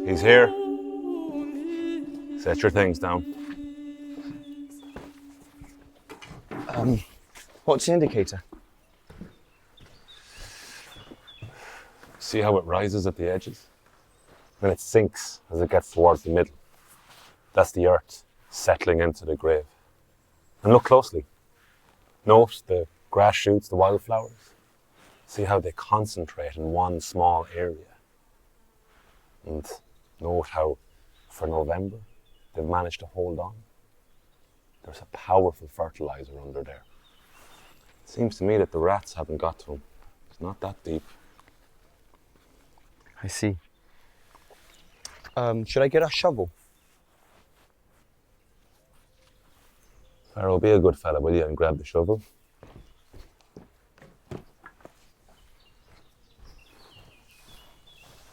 He's here. Set your things down. What's the indicator? See how it rises at the edges? And it sinks as it gets towards the middle. That's the earth settling into the grave. And look closely. Note the grass shoots, the wildflowers. See how they concentrate in one small area. And note how, for November, they've managed to hold on. There's a powerful fertilizer under there. It seems to me that the rats haven't got to him. It's not that deep. I see. Should I get a shovel? Pharaoh, be a good fella, will you, and grab the shovel?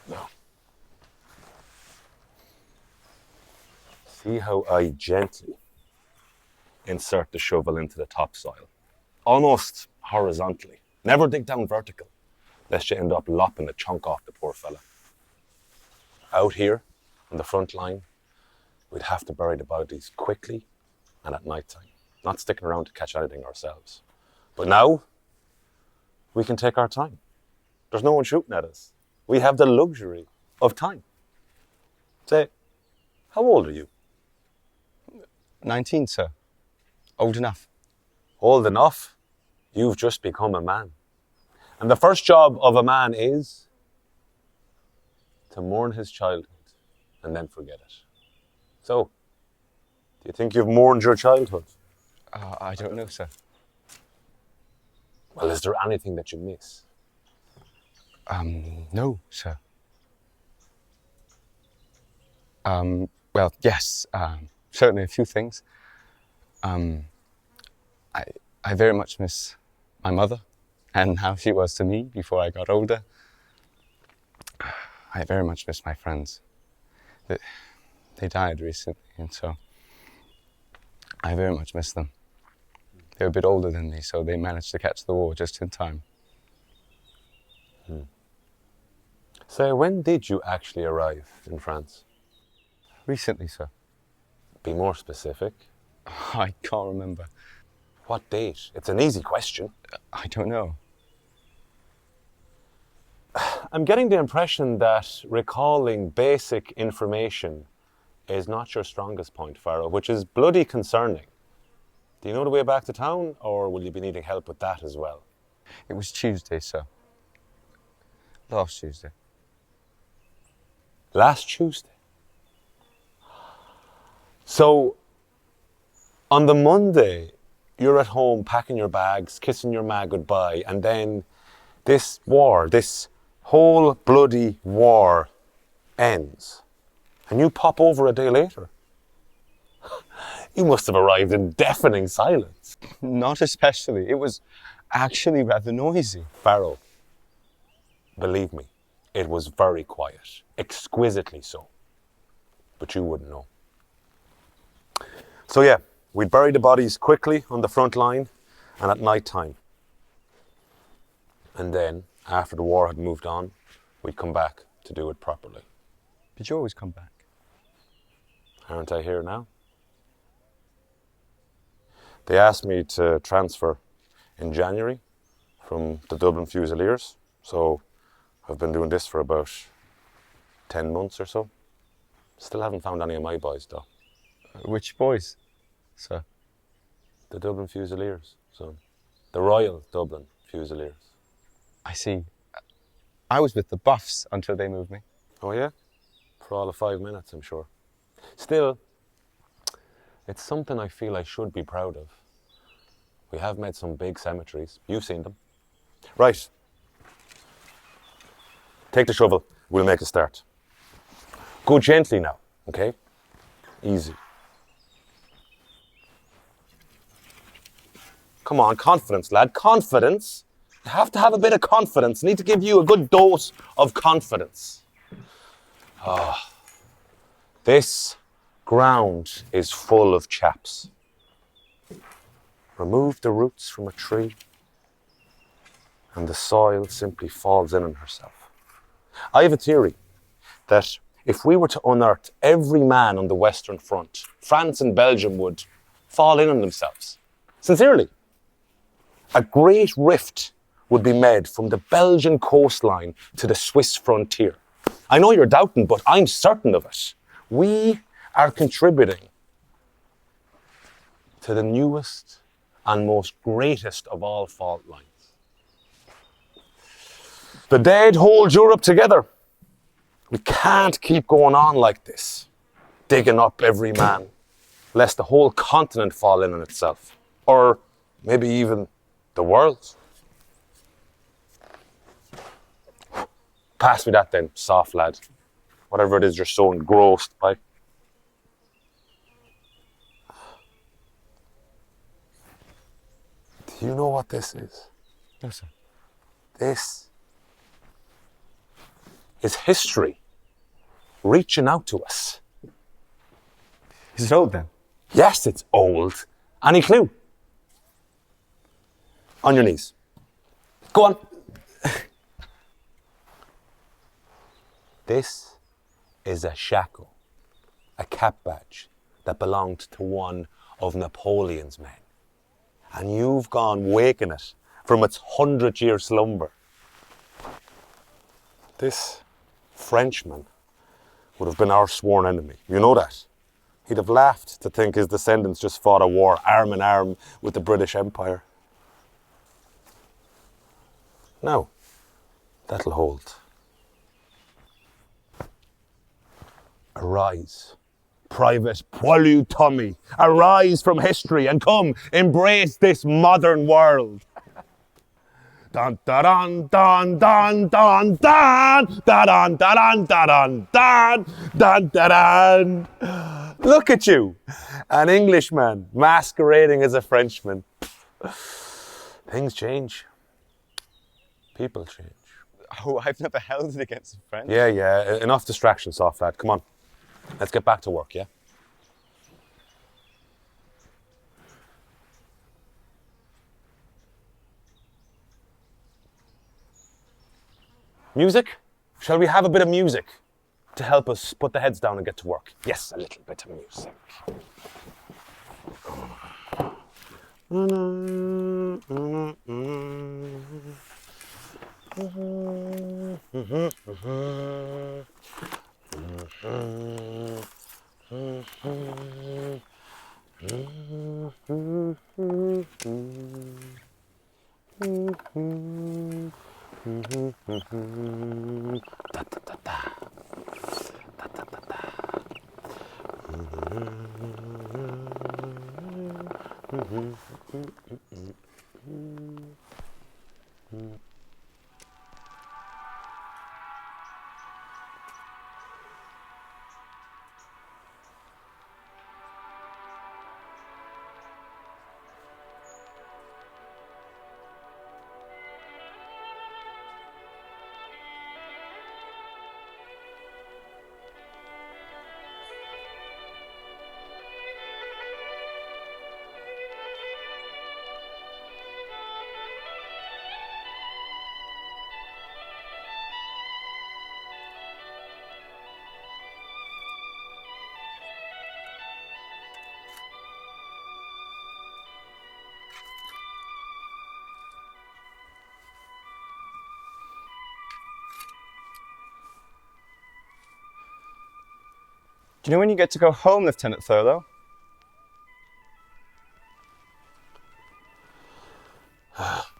No. See how I gently insert the shovel into the topsoil, almost horizontally. Never dig down vertical, lest you end up lopping a chunk off the poor fella. Out here, on the front line, we'd have to bury the bodies quickly and at night time, not sticking around to catch anything ourselves. But now, we can take our time. There's no one shooting at us. We have the luxury of time. Say, how old are you? 19, sir. Old enough. Old enough? You've just become a man. And the first job of a man is to mourn his childhood and then forget it. So, do you think you've mourned your childhood? I don't know, sir. Well, is there anything that you miss? No, sir. Well, yes, certainly a few things. I very much miss my mother and how she was to me before I got older. I very much miss my friends. They died recently, and so I very much miss them. They were a bit older than me, so they managed to catch the war just in time. So when did you actually arrive in France? Recently, sir. Be more specific. I can't remember. What date? It's an easy question. I don't know. I'm getting the impression that recalling basic information is not your strongest point, Pharaoh, which is bloody concerning. Do you know the way back to town, or will you be needing help with that as well? It was Tuesday, sir. Last Tuesday. Last Tuesday? So, on the Monday, you're at home packing your bags, kissing your ma goodbye, and then this war, this whole bloody war ends. And you pop over a day later. You must have arrived in deafening silence. Not especially. It was actually rather noisy. Pharaoh, believe me, it was very quiet, exquisitely so. But you wouldn't know. So yeah, we'd bury the bodies quickly on the front line and at night time. And then, after the war had moved on, we'd come back to do it properly. Did you always come back? Aren't I here now? They asked me to transfer in January from the Dublin Fusiliers, so I've been doing this for about 10 months or so. Still haven't found any of my boys though. Which boys, sir? The Dublin Fusiliers, so the Royal Dublin Fusiliers. I see. I was with the Buffs until they moved me. Oh yeah? For all of 5 minutes, I'm sure. Still, it's something I feel I should be proud of. We have made some big cemeteries. You've seen them. Right. Take the shovel. We'll make a start. Go gently now, okay? Easy. Come on, confidence, lad. Confidence. You have to have a bit of confidence. I need to give you a good dose of confidence. This ground is full of chaps. Remove the roots from a tree and the soil simply falls in on herself. I have a theory that if we were to unearth every man on the Western Front, France and Belgium would fall in on themselves. Sincerely. A great rift would be made from the Belgian coastline to the Swiss frontier. I know you're doubting, but I'm certain of it. We are contributing to the newest and most greatest of all fault lines. The dead hold Europe together. We can't keep going on like this, digging up every man, lest the whole continent fall in on itself. Or maybe even the world. Pass me that then, soft lad. Whatever it is you're so engrossed by. Do you know what this is? No, sir. This is history reaching out to us. Is it old then? Yes, it's old. Any clue? On your knees. Go on. This is a shackle, a cap badge that belonged to one of Napoleon's men. And you've gone waking it from its 100-year slumber. This Frenchman would have been our sworn enemy. You know that. He'd have laughed to think his descendants just fought a war arm in arm with the British Empire. Now, that'll hold. Arise, Private Poilu Tommy. Arise from history and come embrace this modern world. Dun dun dun dun dun dun dun dun dun dun dun dun dun. Look at you, an Englishman masquerading as a Frenchman. Things change. People change. Oh, I've never held it against a friend. Yeah. Enough distraction, soft lad. Come on. Let's get back to work, yeah? Music? Shall we have a bit of music to help us put the heads down and get to work? Yes, a little bit of music. Do you know when you get to go home, Lieutenant Thurlow?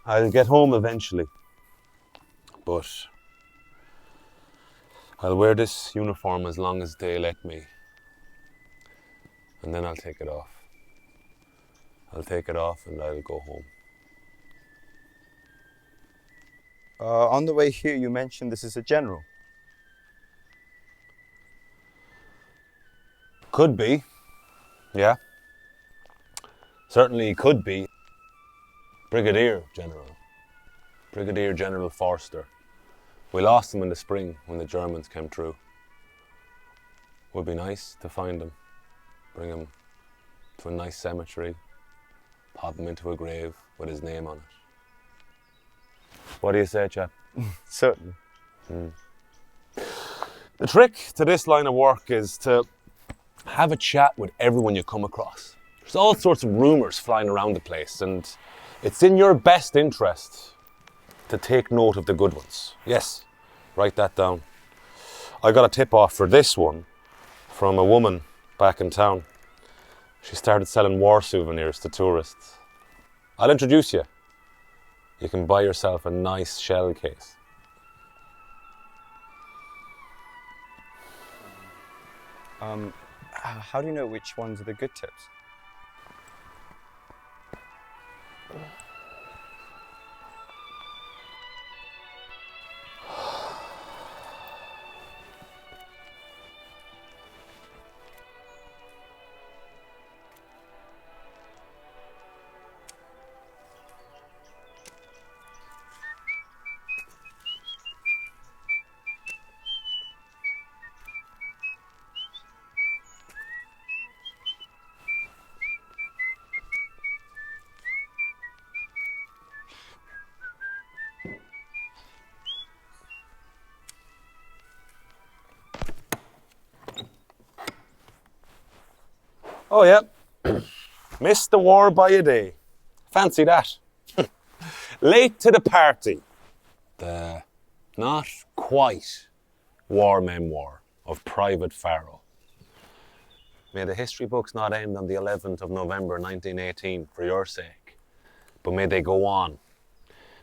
I'll get home eventually, but I'll wear this uniform as long as they let me, and then I'll take it off. I'll take it off and I'll go home. On the way here, you mentioned this is a general. Could be, yeah. Certainly could be. Brigadier General Forster. We lost him in the spring when the Germans came through. Would be nice to find him, bring him to a nice cemetery, pop him into a grave with his name on it. What do you say, chap? Certainly. The trick to this line of work is to have a chat with everyone you come across. There's all sorts of rumours flying around the place, and it's in your best interest to take note of the good ones. Yes, write that down. I got a tip off for this one from a woman back in town. She started selling war souvenirs to tourists. I'll introduce you. You can buy yourself a nice shell case. How do you know which ones are the good tips? Oh yeah, missed the war by a day. Fancy that. Late to the party. The not quite war memoir of Private Pharaoh. May the history books not end on the 11th of November 1918 for your sake, but may they go on.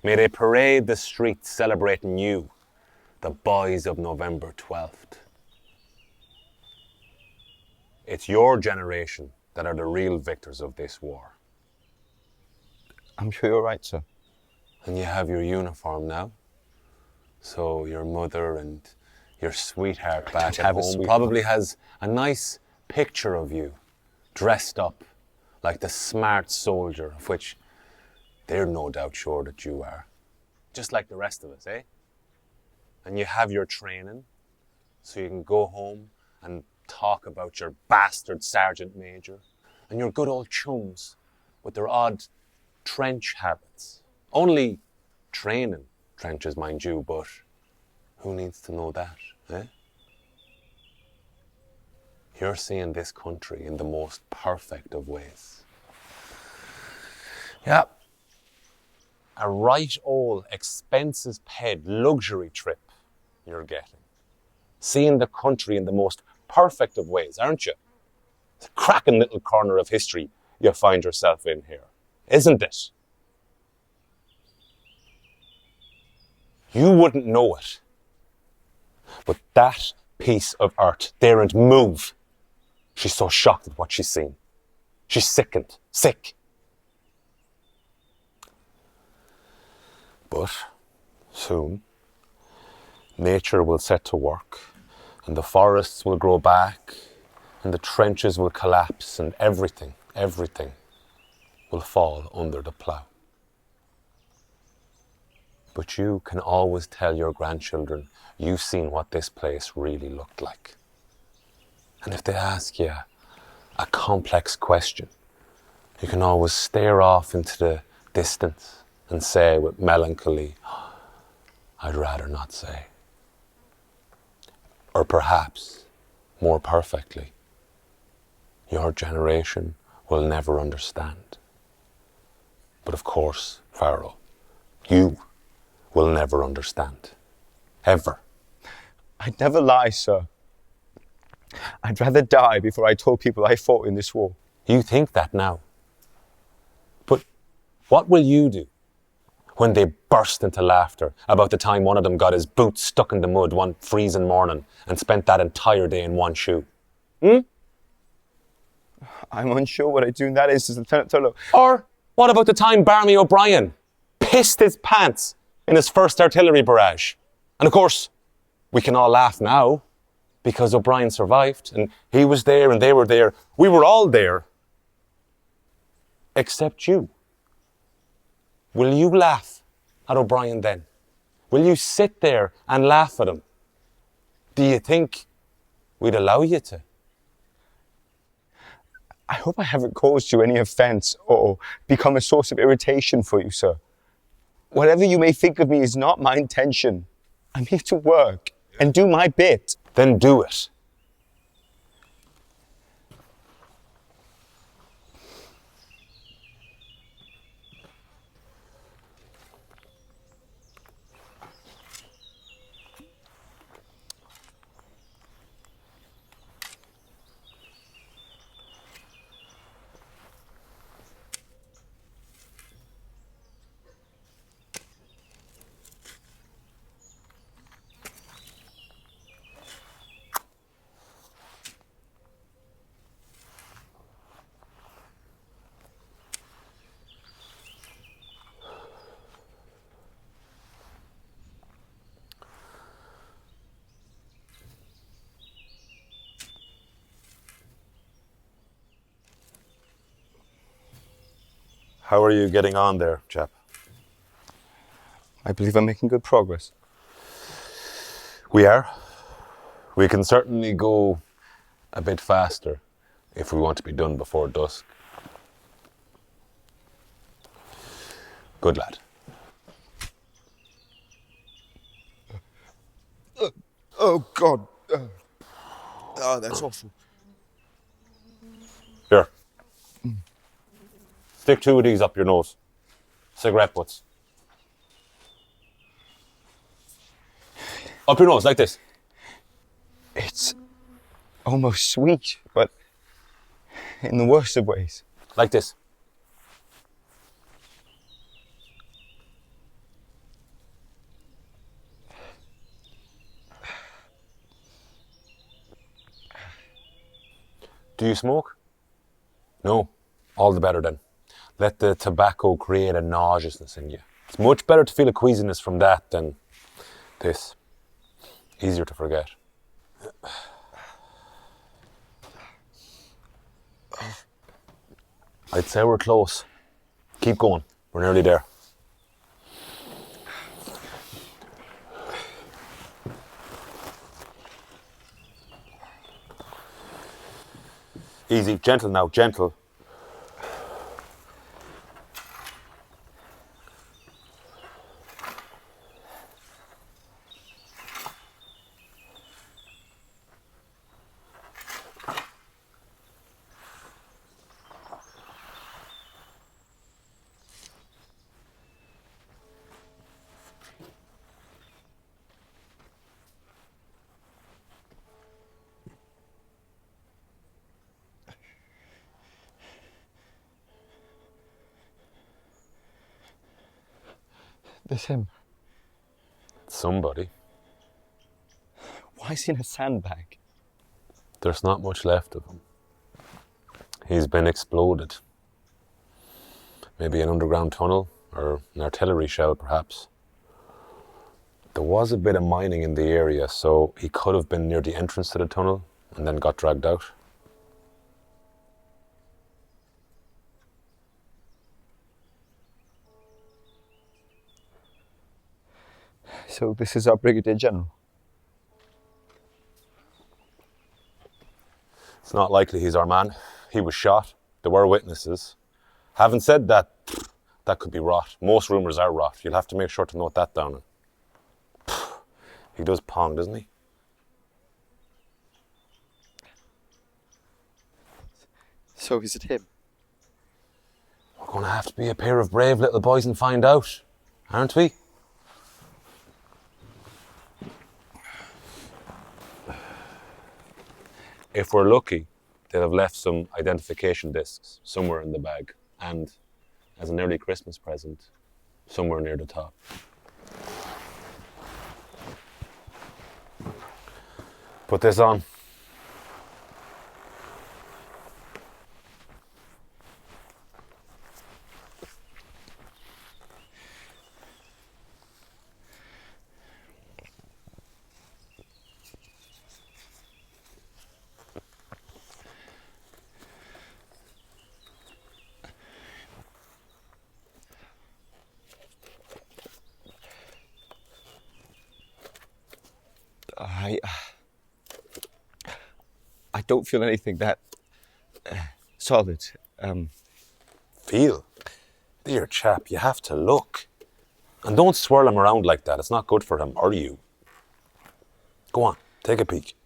May they parade the streets celebrating you, the boys of November 12th. It's your generation that are the real victors of this war. I'm sure you're right, sir. And you have your uniform now. So your mother and your sweetheart back at home probably has a nice picture of you, dressed up like the smart soldier of which they're no doubt sure that you are. Just like the rest of us, eh? And you have your training, so you can go home and talk about your bastard sergeant major and your good old chums with their odd trench habits. Only training trenches, mind you, but who needs to know that, eh? You're seeing this country in the most perfect of ways. Yeah. A right old expenses paid luxury trip you're getting. Seeing the country in the most perfect of ways, aren't you? It's a cracking little corner of history you find yourself in here, isn't it? You wouldn't know it, but that piece of earth daren't move. She's so shocked at what she's seen. She's sickened, sick. But soon, nature will set to work, and the forests will grow back, and the trenches will collapse, and everything will fall under the plough. But you can always tell your grandchildren you've seen what this place really looked like. And if they ask you a complex question, you can always stare off into the distance and say with melancholy, I'd rather not say. Or perhaps, more perfectly, your generation will never understand. But of course, Pharaoh, you will never understand. Ever. I'd never lie, sir. I'd rather die before I told people I fought in this war. You think that now. But what will you do when they burst into laughter about the time one of them got his boots stuck in the mud one freezing morning and spent that entire day in one shoe? I'm unsure what I'd do in that instance, Lieutenant Turlough. Or what about the time Barmy O'Brien pissed his pants in his first artillery barrage? And of course, we can all laugh now because O'Brien survived and he was there and they were there. We were all there. Except you. Will you laugh at O'Brien then? Will you sit there and laugh at him? Do you think we'd allow you to? I hope I haven't caused you any offence or become a source of irritation for you, sir. Whatever you may think of me is not my intention. I'm here to work and do my bit. Then do it. How are you getting on there, chap? I believe I'm making good progress. We are. We can certainly go a bit faster if we want to be done before dusk. Good lad. Oh, God. Oh, that's awful. Here. Stick 2 of these up your nose. Cigarette butts. Up your nose, like this. It's almost sweet, but in the worst of ways. Like this. Do you smoke? No. All the better then. Let the tobacco create a nauseousness in you. It's much better to feel a queasiness from that than this. Easier to forget. I'd say we're close. Keep going. We're nearly there. Easy. Gentle now. Gentle. There's him. Somebody. Why is he in a sandbag? There's not much left of him. He's been exploded. Maybe an underground tunnel or an artillery shell, perhaps. There was a bit of mining in the area, so he could have been near the entrance to the tunnel and then got dragged out. So this is our Brigadier General. It's not likely he's our man. He was shot. There were witnesses. Having said that, that could be rot. Most rumours are rot. You'll have to make sure to note that down. He does pong, doesn't he? So is it him? We're going to have to be a pair of brave little boys and find out, aren't we? If we're lucky, they'll have left some identification discs somewhere in the bag and, as an early Christmas present, somewhere near the top. Put this on. I don't feel anything that solid. Feel? Dear chap, you have to look. And don't swirl him around like that. It's not good for him or you. Go on, take a peek.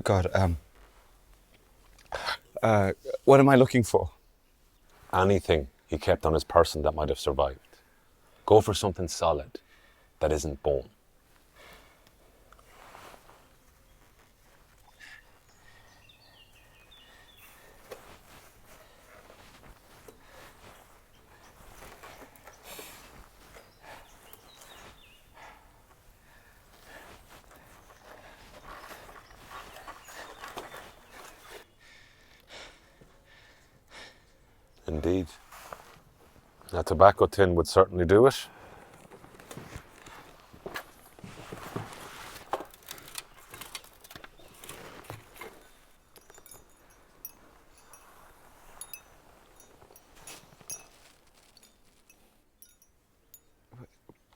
God, what am I looking for? Anything he kept on his person that might have survived. Go for something solid that isn't bone. Indeed. A tobacco tin would certainly do it.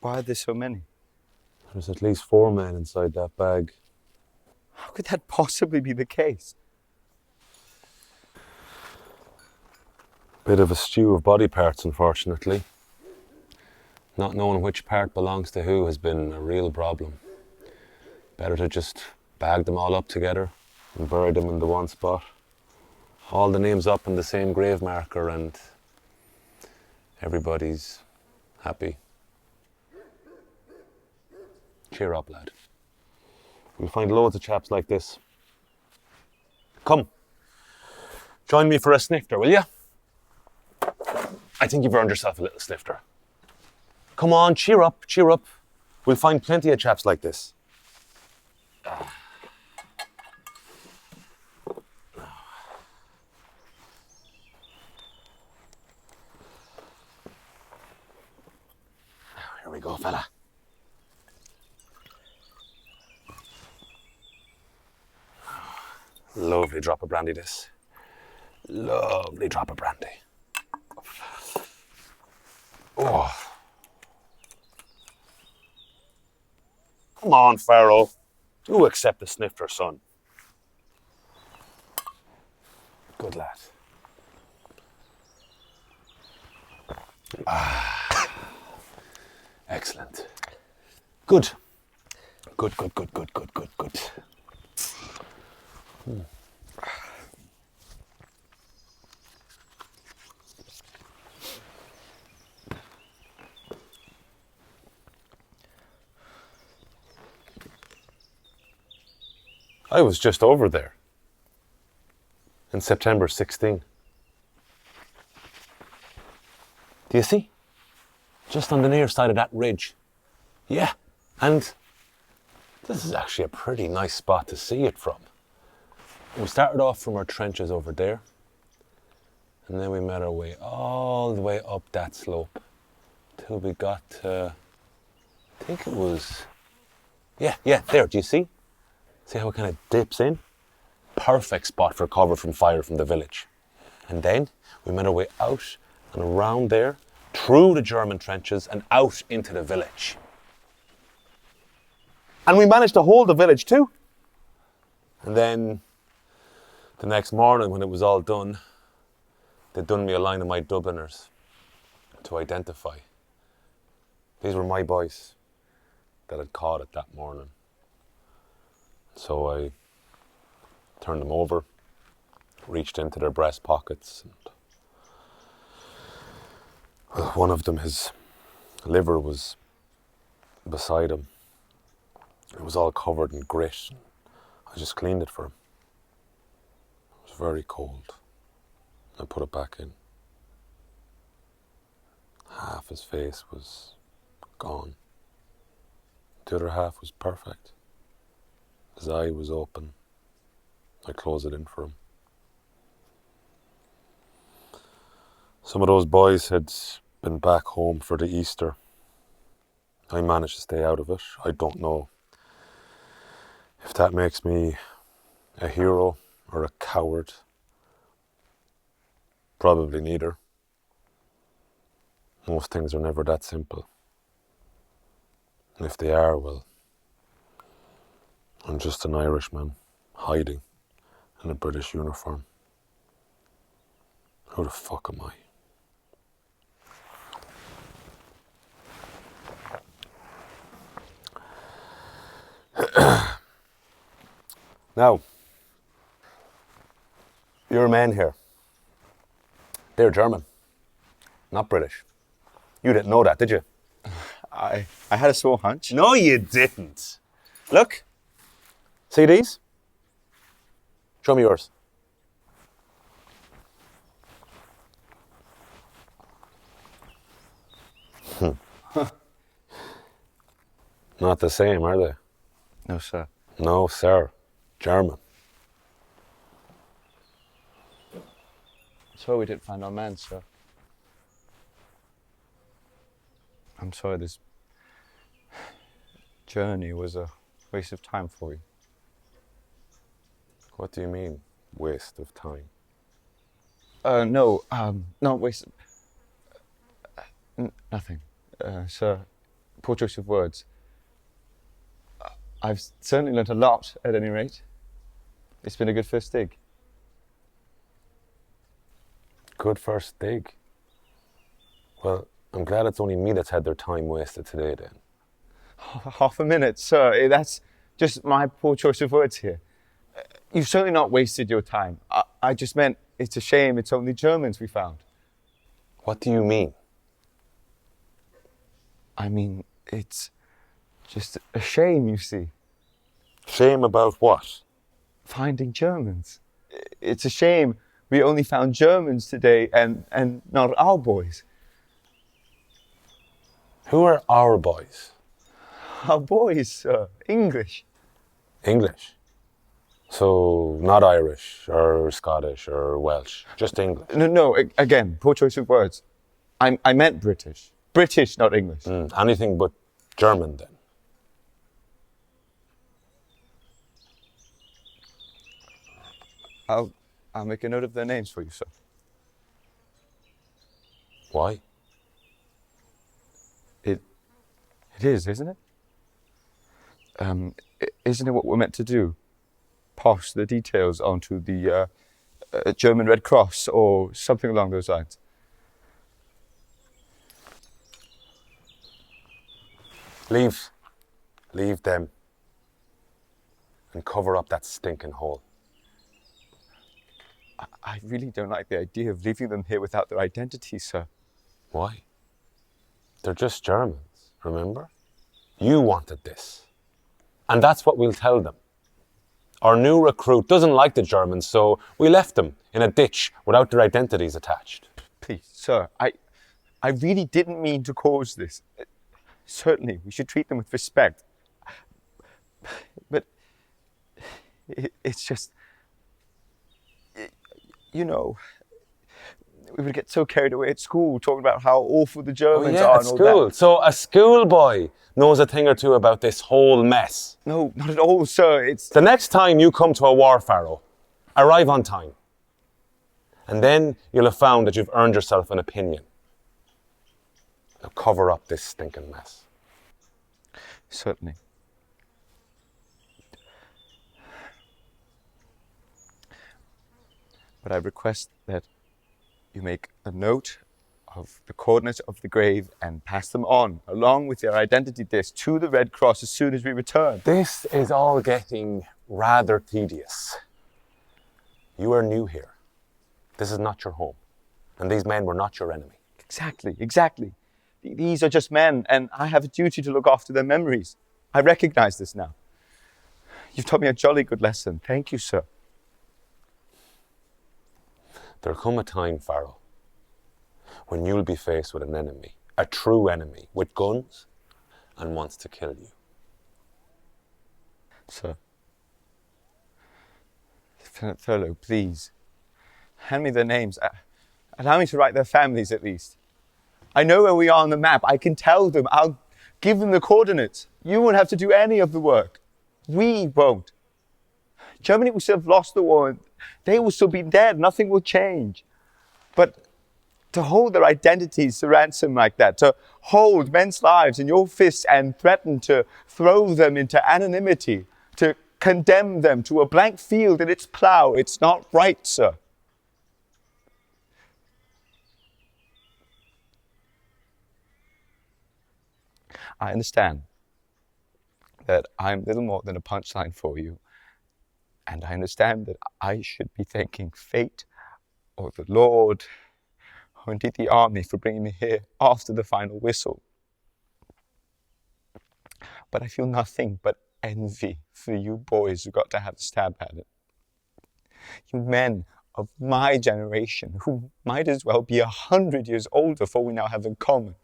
Why are there so many? There's at least 4 men inside that bag. How could that possibly be the case? Bit of a stew of body parts, unfortunately. Not knowing which part belongs to who has been a real problem. Better to just bag them all up together and bury them in the one spot. All the names up in the same grave marker and everybody's happy. Cheer up, lad. We'll find loads of chaps like this. Come, join me for a snifter, will you? I think you've earned yourself a little snifter. Come on, cheer up, cheer up. We'll find plenty of chaps like this. Here we go, fella. Lovely drop of brandy, this. Lovely drop of brandy. Oh. Come on, Pharaoh. Do accept the snifter, son. Good lad. Excellent. Good. Good. I was just over there in September 16. Do you see? Just on the near side of that ridge. Yeah, and this is actually a pretty nice spot to see it from. We started off from our trenches over there, and then we made our way all the way up that slope till we got to, I think it was, yeah, there, do you see? See how it kind of dips in? Perfect spot for cover from fire from the village. And then we made our way out and around there, through the German trenches and out into the village. And we managed to hold the village too. And then the next morning when it was all done, they'd done me a line of my Dubliners to identify. These were my boys that had caught it that morning. So I turned them over, reached into their breast pockets, and one of them, his liver was beside him. It was all covered in grit. I just cleaned it for him. It was very cold. I put it back in. Half his face was gone. The other half was perfect. His eye was open. I closed it in for him. Some of those boys had been back home for the Easter. I managed to stay out of it. I don't know if that makes me a hero or a coward. Probably neither. Most things are never that simple. And if they are, well, I'm just an Irishman hiding in a British uniform. Who the fuck am I? Now, your men here, they're German, not British. You didn't know that, did you? I had a small hunch. No, you didn't. Look. See these? Show me yours. Not the same, are they? No, sir. No, sir. German. Sorry we didn't find our man, sir. I'm sorry this journey was a waste of time for you. What do you mean, waste of time? No, not waste. Nothing, sir. Poor choice of words. I've certainly learnt a lot, at any rate. It's been a good first dig. Good first dig. Well, I'm glad it's only me that's had their time wasted today then. Half a minute, sir. That's just my poor choice of words here. You've certainly not wasted your time. I just meant it's a shame it's only Germans we found. What do you mean? I mean, it's just a shame, you see. Shame about what? Finding Germans. It's a shame we only found Germans today and not our boys. Who are our boys? Our boys, sir. English. English. So, not Irish or Scottish or Welsh, just English. No, again, poor choice of words. I meant British. British, not English. Anything but German then. I'll make a note of their names for you, sir. Why? It is, isn't it? Isn't it what we're meant to do? Pass the details onto the German Red Cross or something along those lines. Leave them and cover up that stinking hole. I really don't like the idea of leaving them here without their identities, sir. Why? They're just Germans, remember? You wanted this. And that's what we'll tell them. Our new recruit doesn't like the Germans, so we left them in a ditch without their identities attached. Please, sir, I really didn't mean to cause this. Certainly, we should treat them with respect. But it's just, you know, we would get so carried away at school talking about how awful the Germans are at and all school. that. So a schoolboy knows a thing or two about this whole mess. No, not at all, sir. It's The next time you come to a war farrow, arrive on time. And then you'll have found that you've earned yourself an opinion. Now cover up this stinking mess. certainly. But I request that you make a note of the coordinates of the grave and pass them on, along with their identity disc, to the Red Cross as soon as we return. This is all getting rather tedious. You are new here. This is not your home. And these men were not your enemy. Exactly. These are just men, and I have a duty to look after their memories. I recognize this now. You've taught me a jolly good lesson. Thank you, sir. There'll come a time, Farrell, when you'll be faced with an enemy, a true enemy, with guns and wants to kill you. Sir. Lieutenant Thurlow, please. Hand me their names. Allow me to write their families at least. I know where we are on the map. I can tell them. I'll give them the coordinates. You won't have to do any of the work. We won't. Germany will still have lost the war. They will still be dead. Nothing will change. But to hold their identities to ransom like that, to hold men's lives in your fists and threaten to throw them into anonymity, to condemn them to a blank field in its plough, it's not right, sir. I understand that I'm little more than a punchline for you, And I understand that I should be thanking fate or the Lord or indeed the army for bringing me here after the final whistle. But I feel nothing but envy for you boys who got to have a stab at it. You men of my generation who might as well be 100 years older for we now have in common.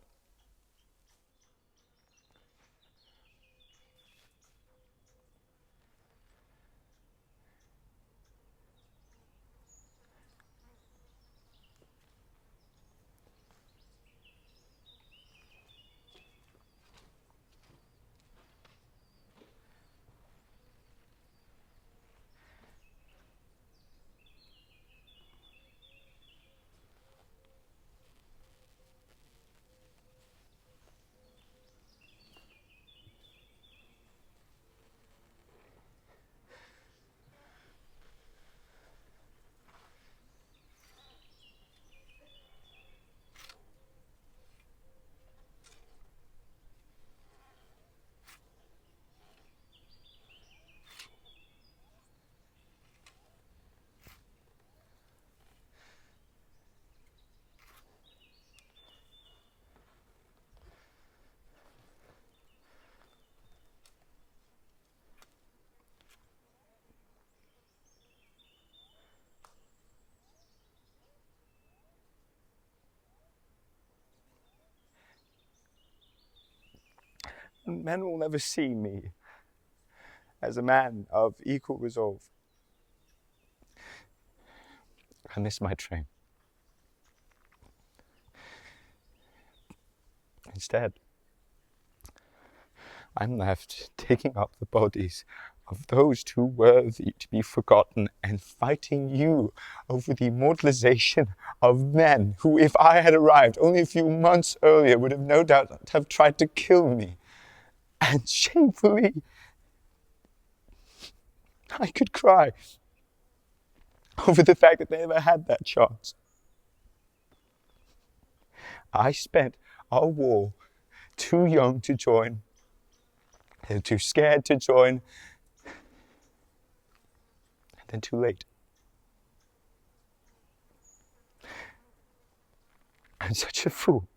And men will never see me as a man of equal resolve. I miss my train. Instead, I'm left taking up the bodies of those too worthy to be forgotten and fighting you over the immortalization of men who, if I had arrived only a few months earlier, would have no doubt have tried to kill me. And shamefully, I could cry over the fact that they never had that chance. I spent our war too young to join, and too scared to join, and then too late. I'm such a fool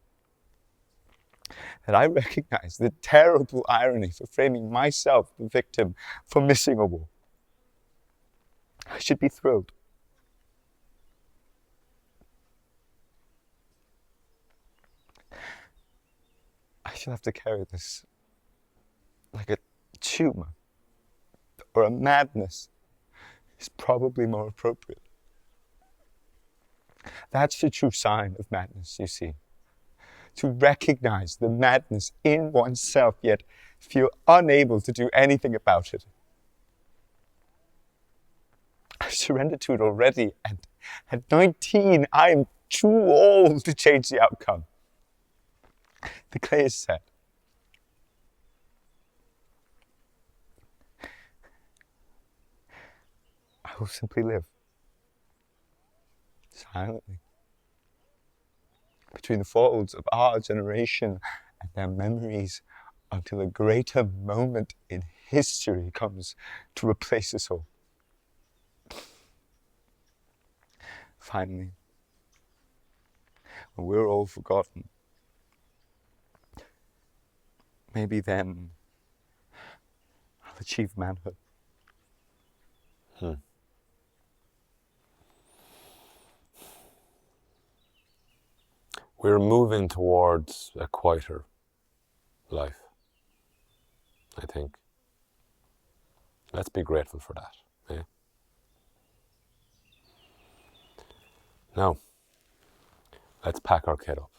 that I recognize the terrible irony for framing myself the victim for missing a war. I should be thrilled. I should have to carry this like a tumor or a madness is probably more appropriate. That's the true sign of madness, you see. To recognize the madness in oneself, yet feel unable to do anything about it. I've surrendered to it already, and at 19, I am too old to change the outcome. The clay is set. I will simply live silently between the folds of our generation and their memories until a greater moment in history comes to replace us all. Finally, when we're all forgotten, maybe then I'll achieve manhood. We're moving towards a quieter life, I think. Let's be grateful for that. Eh? Now, let's pack our kit up.